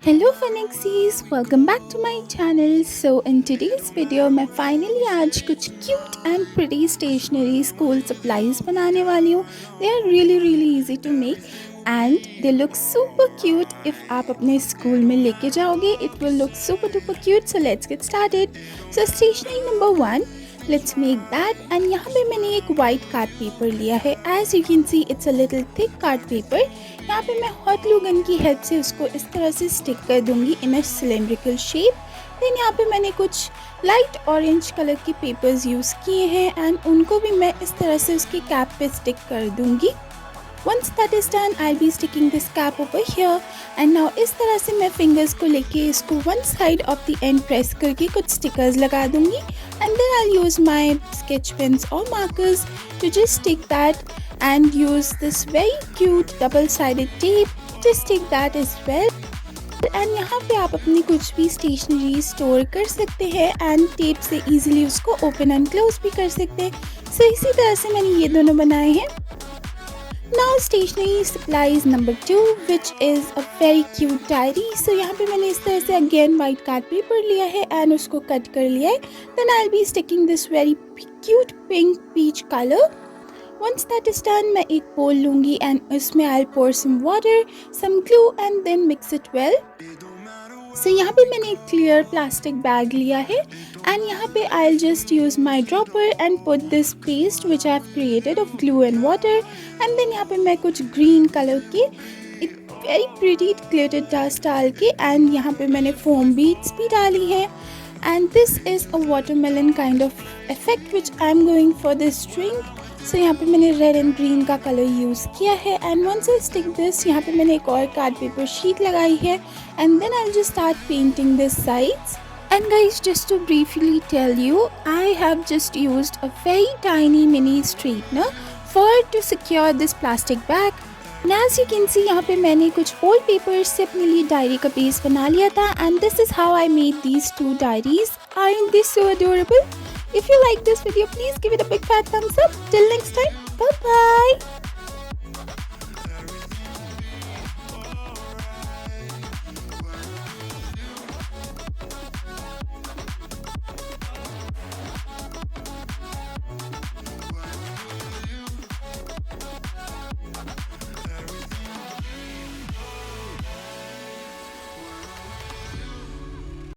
Hello FunXies, welcome back to my channel. So in today's video मैं finally आज कुछ cute and pretty stationery school supplies बनाने वाली हूँ. They are really easy to make and they look super cute. If आप अपने school में लेके जाओगे, it will look super duper cute. So let's get started. So stationery number 1. Let's make that. And यहाँ पे मैंने एक white card paper लिया है. As you can see, it's a little thick card paper. यहाँ पे मैं हॉट ग्लू गन की हेल्प से उसको इस तरह से स्टिक कर दूंगी इन अ सिलेंड्रिकल शेप. देन यहाँ पे मैंने कुछ लाइट ऑरेंज कलर के पेपर्स यूज़ किए हैं एंड उनको भी मैं इस तरह से उसकी कैप पे स्टिक कर दूंगी. Once that is done, I'll be sticking this cap over here. And now इस तरह से मैं फिंगर्स को लेके इसको one side of the end press करके कुछ स्टिकर्स लगा दूंगी. And then I'll use my sketch pens or markers to just stick that and use this very cute double-sided tape to stick that as well. And यहाँ पे आप अपनी कुछ भी स्टेशनरी स्टोर कर सकते हैं एंड टेप से इजीली उसको ओपन एंड क्लोज भी कर सकते हैं. सो इसी तरह से मैंने ये दोनों बनाए हैं. Now stationery supplies number 2, which is a very cute diary. So यहाँ पे मैंने इस तरह से again white card paper लिया है and उसको cut कर लिया है. Then I'll be sticking this very cute pink peach color. Once that is done, मैं एक bowl लूँगी and उसमें I'll pour some water, some glue and then mix it well. So यहाँ पे मैंने एक clear plastic bag लिया है and यहाँ पे I'll just use my dropper and put this paste which I've created of glue and water. And then यहाँ पे मैं कुछ green color के एक very pretty glittered dust डाल के and यहाँ पे मैंने foam beads भी डाली है. And this is a watermelon kind of effect which I'm going for this string. So यहाँ पे मैंने रेड एंड ग्रीन का कलर यूज़ किया है and once I stick this यहाँ पे मैंने एक और कार्ड पेपर शीट लगाई है and then I just start painting this sides. And guys, just to briefly tell you, I have just used a very tiny mini straightener to secure this plastic bag. And as you can see, यहाँ पे मैंने कुछ old papers से अपने लिए diary का page बना लिया था and this is how I made these two diaries. Aren't they so adorable? If you like this video, please give it a big fat thumbs up. Till next time, bye bye.